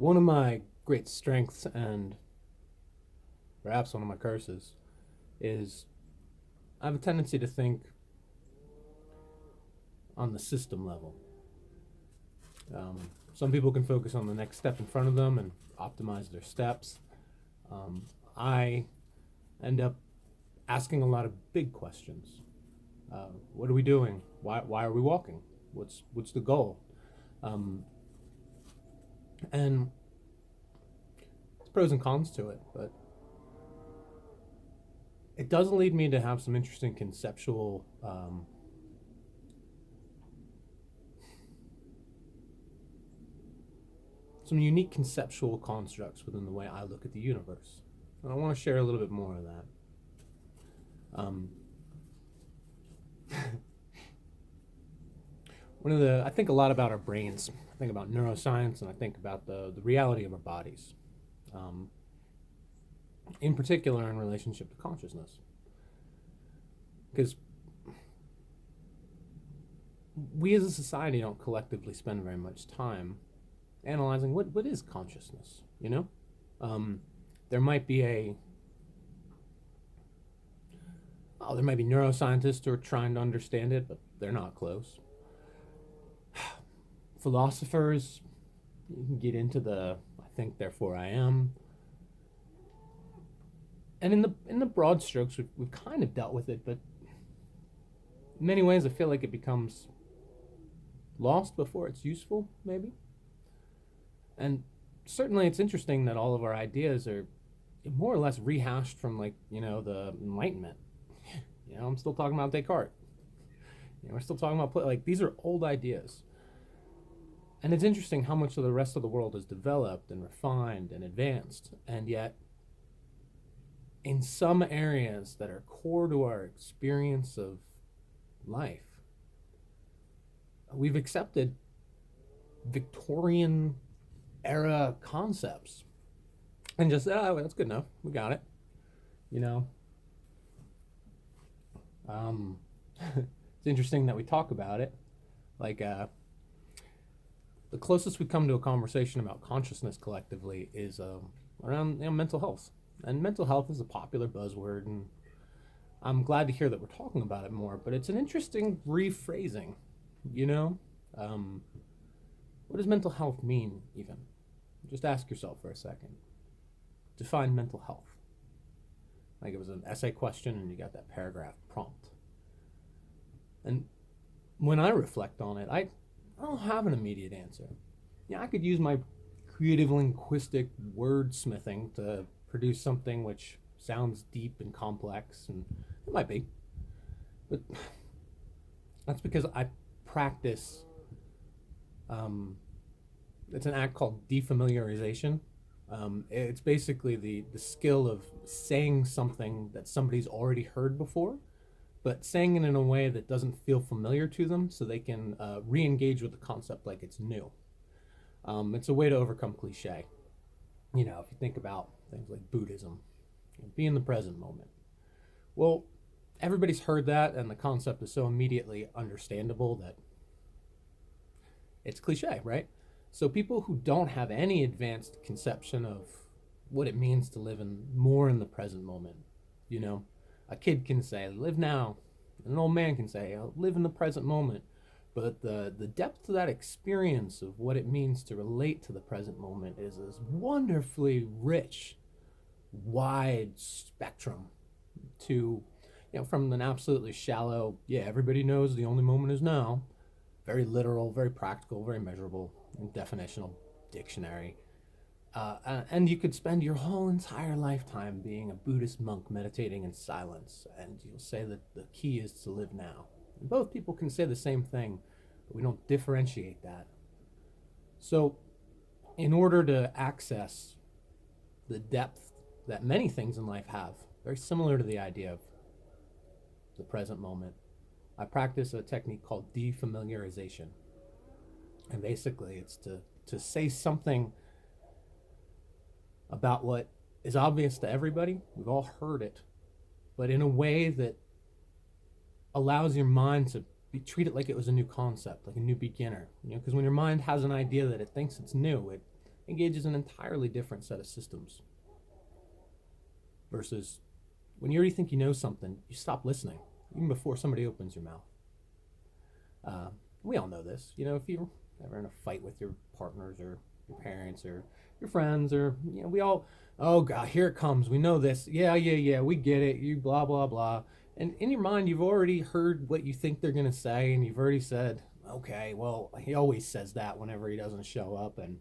One of my great strengths and perhaps one of my curses is I have a tendency to think on the system level. Some people can focus on the next step in front of them and optimize their steps. I end up asking a lot of big questions. What are we doing? Why are we walking? What's the goal? Um, and there's pros and cons to it, but it does lead me to have some interesting conceptual some unique conceptual constructs within the way I look at the universe. And I want to share a little bit more of that. Um, I think a lot about our brains. I think about neuroscience and I think about the reality of our bodies, um, in particular in relationship to consciousness. Because we as a society don't collectively spend very much time analyzing what is consciousness, you know? There might be there might be neuroscientists who are trying to understand it, but they're not close. Philosophers, you can get into the I think therefore I am. And in the broad strokes, we've kind of dealt with it, but in many ways, I feel like it becomes lost before it's useful, maybe. And certainly, it's interesting that all of our ideas are more or less rehashed from, like, the Enlightenment. I'm still talking about Descartes. We're still talking about like these are old ideas. And it's interesting how much of the rest of the world is developed and refined and advanced, and yet in some areas that are core to our experience of life, we've accepted Victorian era concepts and just well, that's good enough. We got it. You know, it's interesting that we talk about it. Like the closest we come to a conversation about consciousness collectively is around mental health, and mental health is a popular buzzword, and I'm glad to hear that we're talking about it more. But it's an interesting rephrasing. You know, um, what does mental health mean? Even just ask yourself for a second. Define mental health. Like it was an essay question, and you got that paragraph prompt. And when I reflect on it, I don't have an immediate answer. Yeah, I could use my creative linguistic wordsmithing to produce something which sounds deep and complex, and it might be. But that's because I practice. It's an act called defamiliarization. It's basically the skill of saying something that somebody's already heard before, but saying it in a way that doesn't feel familiar to them so they can re-engage with the concept like it's new. It's a way to overcome cliche. If you think about things like Buddhism, be in the present moment. Well, everybody's heard that, and the concept is so immediately understandable that it's cliche, right? So people who don't have any advanced conception of what it means to live more in the present moment, a kid can say, live now. And an old man can say, live in the present moment. But the depth of that experience of what it means to relate to the present moment is this wonderfully rich, wide spectrum to, from an absolutely shallow, everybody knows the only moment is now, very literal, very practical, very measurable, and definitional dictionary. And you could spend your whole entire lifetime being a Buddhist monk meditating in silence, and you'll say that the key is to live now. And both people can say the same thing, but we don't differentiate that. So, in order to access the depth that many things in life have, very similar to the idea of the present moment, I practice a technique called defamiliarization. And basically, it's to say something about what is obvious to everybody. We've all heard it, but in a way that allows your mind to treat it like it was a new concept, like a new beginner. Because when your mind has an idea that it thinks it's new, it engages an entirely different set of systems. Versus when you already think you know something, you stop listening, even before somebody opens your mouth. We all know this. If you're ever in a fight with your partners or your parents or your friends, or we all, oh God, here it comes. We know this. Yeah, we get it. You blah blah blah. And in your mind, you've already heard what you think they're gonna say, and you've already said, okay, well, he always says that whenever he doesn't show up, and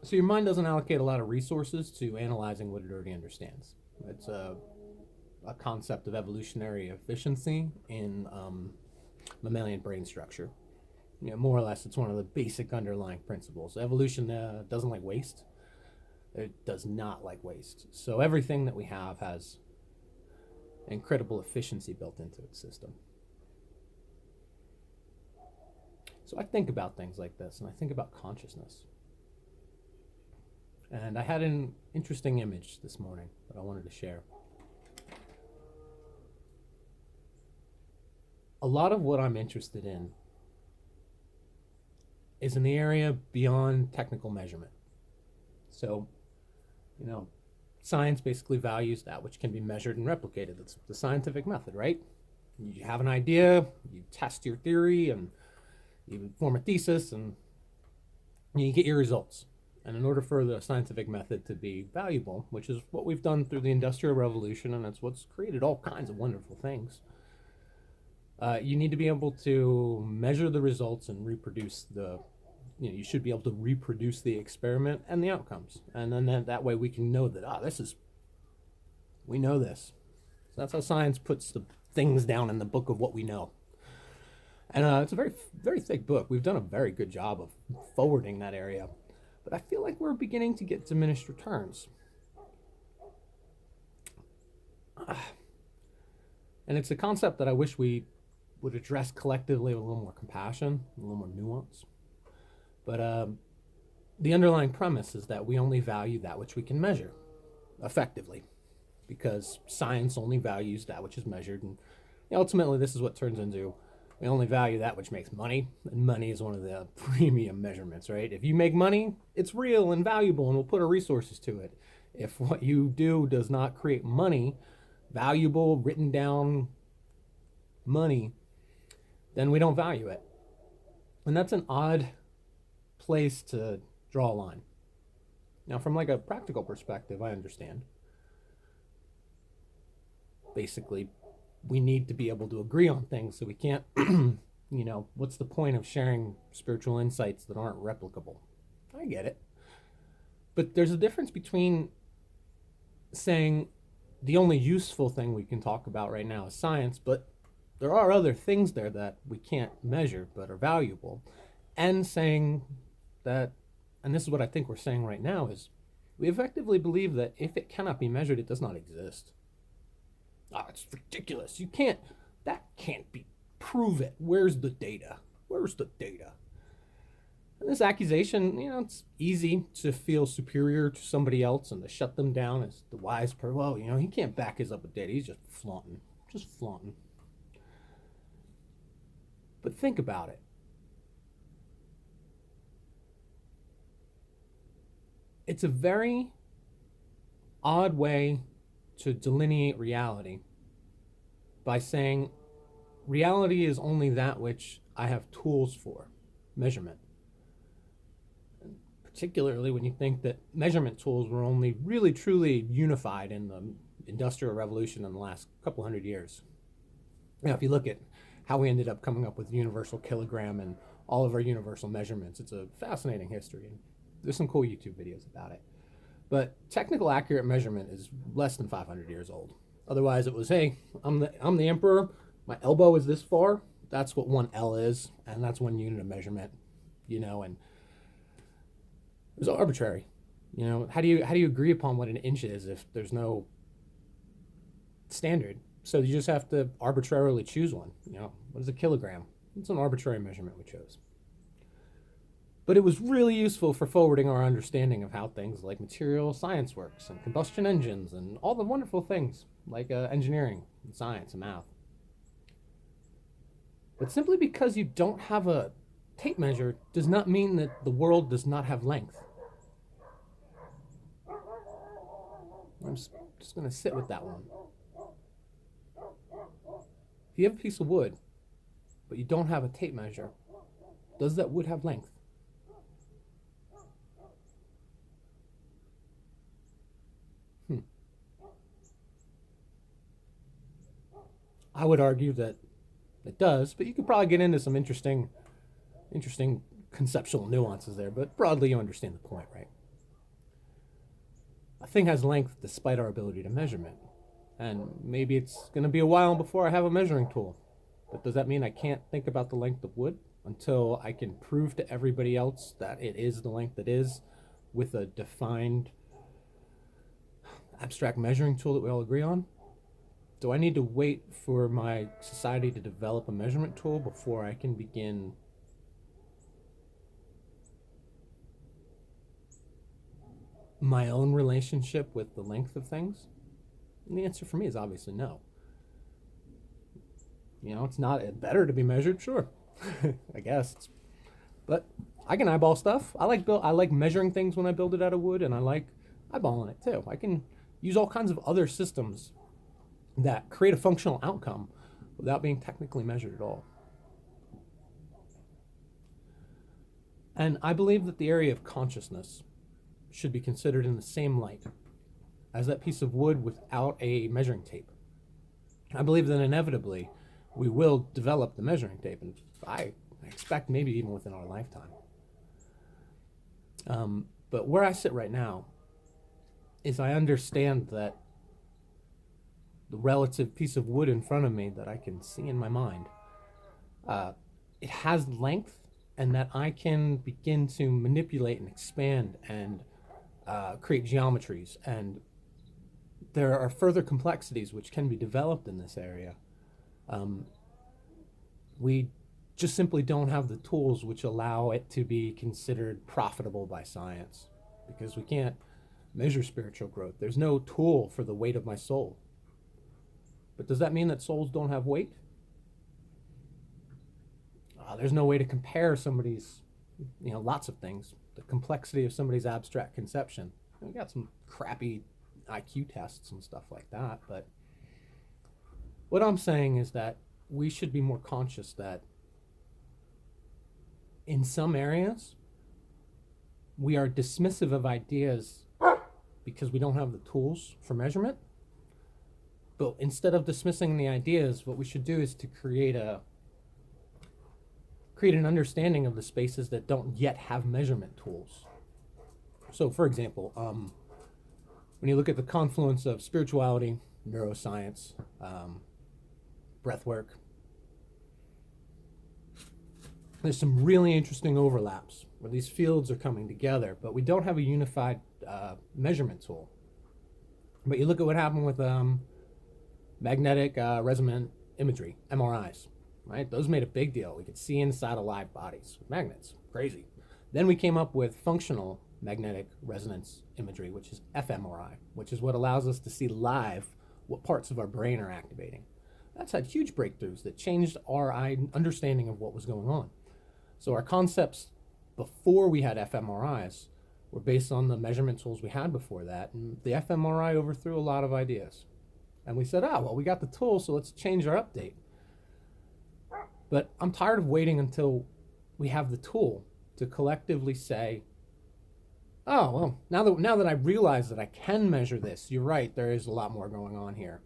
so your mind doesn't allocate a lot of resources to analyzing what it already understands. It's a concept of evolutionary efficiency in mammalian brain structure. More or less, it's one of the basic underlying principles. Evolution doesn't like waste. It does not like waste. So everything that we have has incredible efficiency built into its system. So I think about things like this, and I think about consciousness. And I had an interesting image this morning that I wanted to share. A lot of what I'm interested in is in the area beyond technical measurement. So, science basically values that which can be measured and replicated. That's the scientific method, right? You have an idea, you test your theory, and you form a thesis, and you get your results. And in order for the scientific method to be valuable, which is what we've done through the Industrial Revolution, and that's what's created all kinds of wonderful things, you need to be able to measure the results and reproduce you should be able to reproduce the experiment and the outcomes. And then that way we can know that, we know this. So that's how science puts the things down in the book of what we know. And it's a very, very thick book. We've done a very good job of forwarding that area. But I feel like we're beginning to get diminished returns. And it's a concept that I wish we would address collectively with a little more compassion, a little more nuance. But the underlying premise is that we only value that which we can measure effectively, because science only values that which is measured. And ultimately, this is what turns into, we only value that which makes money, and money is one of the premium measurements, right? If you make money, it's real and valuable, and we'll put our resources to it. If what you do does not create money, valuable, written down money, then we don't value it. And that's an odd place to draw a line. Now, from like a practical perspective, I understand. Basically, we need to be able to agree on things, so we can't, what's the point of sharing spiritual insights that aren't replicable? I get it. But there's a difference between saying the only useful thing we can talk about right now is science, but there are other things there that we can't measure but are valuable, and saying that, and this is what I think we're saying right now, is we effectively believe that if it cannot be measured, it does not exist. It's ridiculous. That can't be, prove it. Where's the data? And this accusation, it's easy to feel superior to somebody else and to shut them down as the wise person. Well, he can't back his up with data. He's just flaunting. But think about it. It's a very odd way to delineate reality by saying reality is only that which I have tools for measurement. And particularly when you think that measurement tools were only really truly unified in the Industrial Revolution in the last couple hundred years. If you look at how we ended up coming up with the universal kilogram and all of our universal measurements, it's a fascinating history, and there's some cool YouTube videos about it. But technical accurate measurement is less than 500 years old. Otherwise, it was, hey, I'm the emperor. My elbow is this far. That's what 1 L is, and that's 1 unit of measurement. And it was arbitrary. How do you agree upon what an inch is if there's no standard? So you just have to arbitrarily choose one. What is a kilogram? It's an arbitrary measurement we chose. But it was really useful for forwarding our understanding of how things like material science works, and combustion engines, and all the wonderful things like engineering and science and math. But simply because you don't have a tape measure does not mean that the world does not have length. I'm just going to sit with that one. If you have a piece of wood, but you don't have a tape measure, does that wood have length? I would argue that it does, but you could probably get into some interesting conceptual nuances there, but broadly you understand the point, right? A thing has length despite our ability to measurement. And maybe it's going to be a while before I have a measuring tool. But does that mean I can't think about the length of wood until I can prove to everybody else that it is the length it is with a defined abstract measuring tool that we all agree on? Do I need to wait for my society to develop a measurement tool before I can begin my own relationship with the length of things? And the answer for me is obviously no. It's not better to be measured, sure. I guess. But I can eyeball stuff. I like measuring things when I build it out of wood, and I like eyeballing it too. I can use all kinds of other systems that create a functional outcome without being technically measured at all. And I believe that the area of consciousness should be considered in the same light as that piece of wood without a measuring tape. I believe that inevitably we will develop the measuring tape, and I expect maybe even within our lifetime. But where I sit right now is I understand that the relative piece of wood in front of me that I can see in my mind, it has length, and that I can begin to manipulate and expand and create geometries. And there are further complexities which can be developed in this area. We just simply don't have the tools which allow it to be considered profitable by science, because we can't measure spiritual growth. There's no tool for the weight of my soul. But does that mean that souls don't have weight? There's no way to compare somebody's, lots of things. The complexity of somebody's abstract conception. We got some crappy IQ tests and stuff like that, but what I'm saying is that we should be more conscious that in some areas we are dismissive of ideas because we don't have the tools for measurement. But instead of dismissing the ideas, what we should do is to create an understanding of the spaces that don't yet have measurement tools. So, for example, when you look at the confluence of spirituality, neuroscience, breathwork, there's some really interesting overlaps where these fields are coming together, but we don't have a unified measurement tool. But you look at what happened with magnetic resonant imagery, MRIs, right? Those made a big deal. We could see inside of live bodies with magnets. Crazy. Then we came up with functional magnetic resonance imagery, which is fMRI, which is what allows us to see live what parts of our brain are activating. That's had huge breakthroughs that changed our understanding of what was going on. So our concepts before we had fMRIs were based on the measurement tools we had before that, and the fMRI overthrew a lot of ideas. And we said, we got the tool, so let's change our update. But I'm tired of waiting until we have the tool to collectively say, now that I realize that I can measure this, you're right, there is a lot more going on here.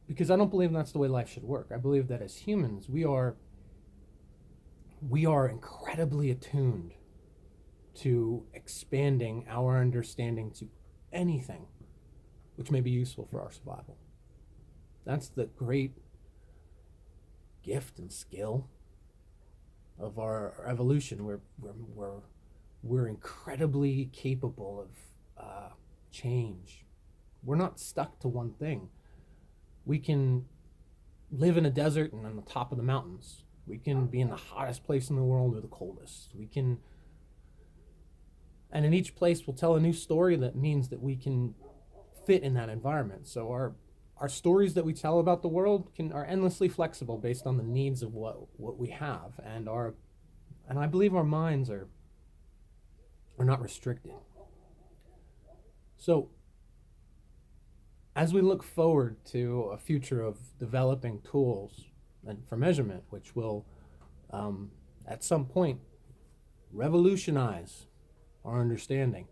Because I don't believe that's the way life should work. I believe that as humans, we are incredibly attuned to expanding our understanding to anything which may be useful for our survival. That's the great gift and skill of our evolution. We're incredibly capable of change. We're not stuck to one thing. We can live in a desert and on the top of the mountains. We can be in the hottest place in the world or the coldest. And in each place we'll tell a new story that means that we can fit in that environment. So our stories that we tell about the world are endlessly flexible based on the needs of what we have. And our And I believe our minds are not restricted. So, as we look forward to a future of developing tools and for measurement, which will at some point revolutionize our understanding,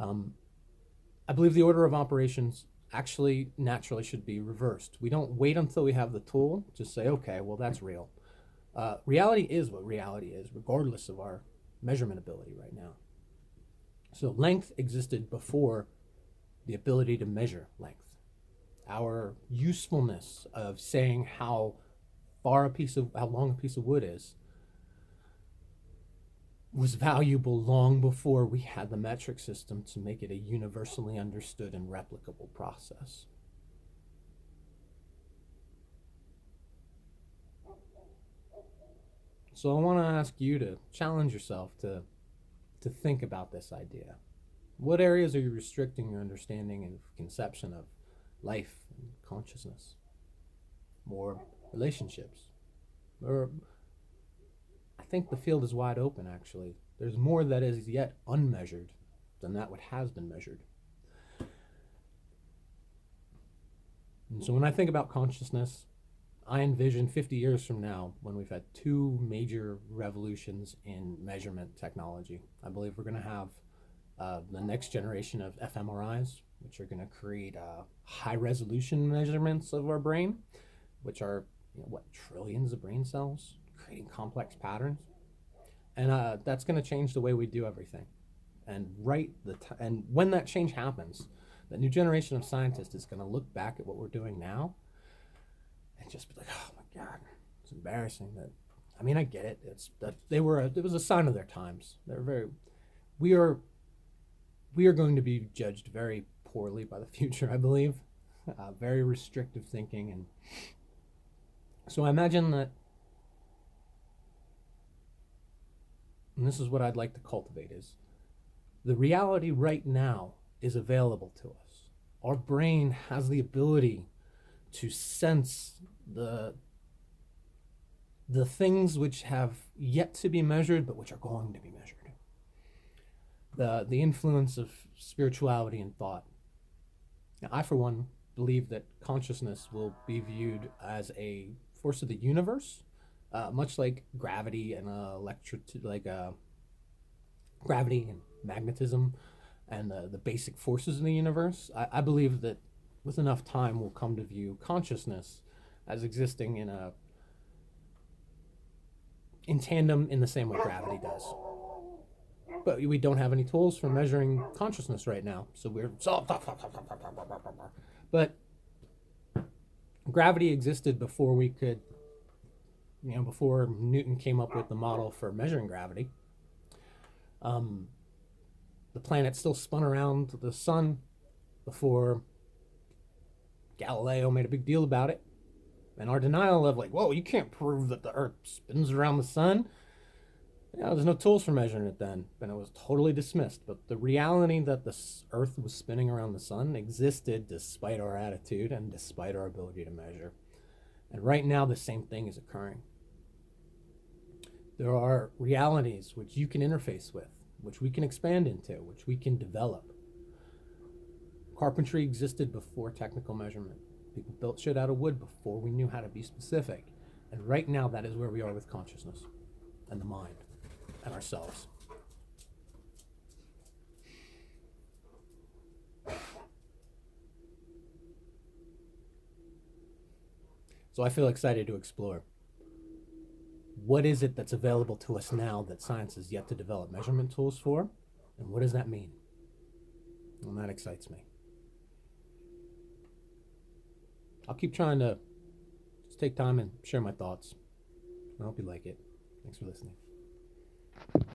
I believe the order of operations actually naturally should be reversed. We don't wait until we have the tool to say, okay, well, that's real. Reality is what reality is, regardless of our measurement ability right now. So length existed before the ability to measure length. Our usefulness of saying how long a piece of wood is was valuable long before we had the metric system to make it a universally understood and replicable process. So I want to ask you to challenge yourself to think about this idea. What areas are you restricting your understanding and conception of life and consciousness? More relationships? Or I think the field is wide open, actually. There's more that is yet unmeasured than that what has been measured. And so when I think about consciousness, I envision 50 years from now when we've had two major revolutions in measurement technology. I believe we're going to have the next generation of fMRIs, which are going to create high resolution measurements of our brain, which are trillions of brain cells creating complex patterns. And that's going to change the way we do everything. And and when that change happens, the new generation of scientists is going to look back at what we're doing now and just be like, oh my God, it's embarrassing that. I mean, I get it. It was a sign of their times. We are going to be judged very poorly by the future, I believe. Very restrictive thinking, and so I imagine that. And this is what I'd like to cultivate: is the reality right now is available to us. Our brain has the ability to sense the things which have yet to be measured, but which are going to be measured. The influence of spirituality and thought. Now, I, for one, believe that consciousness will be viewed as a force of the universe, much like gravity and gravity and magnetism and the basic forces in the universe. I believe that with enough time, we'll come to view consciousness as existing in tandem in the same way gravity does. But we don't have any tools for measuring consciousness right now, so but gravity existed before we could, before Newton came up with the model for measuring gravity. The planet still spun around the sun before Galileo made a big deal about it. And our denial of whoa, you can't prove that the Earth spins around the sun. There's no tools for measuring it then, and it was totally dismissed. But the reality that the Earth was spinning around the sun existed despite our attitude and despite our ability to measure. And right now, the same thing is occurring. There are realities which you can interface with, which we can expand into, which we can develop. Carpentry existed before technical measurement. People built shit out of wood before we knew how to be specific. And right now, that is where we are with consciousness and the mind and ourselves. So I feel excited to explore. What is it that's available to us now that science has yet to develop measurement tools for? And what does that mean? And that excites me. I'll keep trying to just take time and share my thoughts. I hope you like it. Thanks for listening.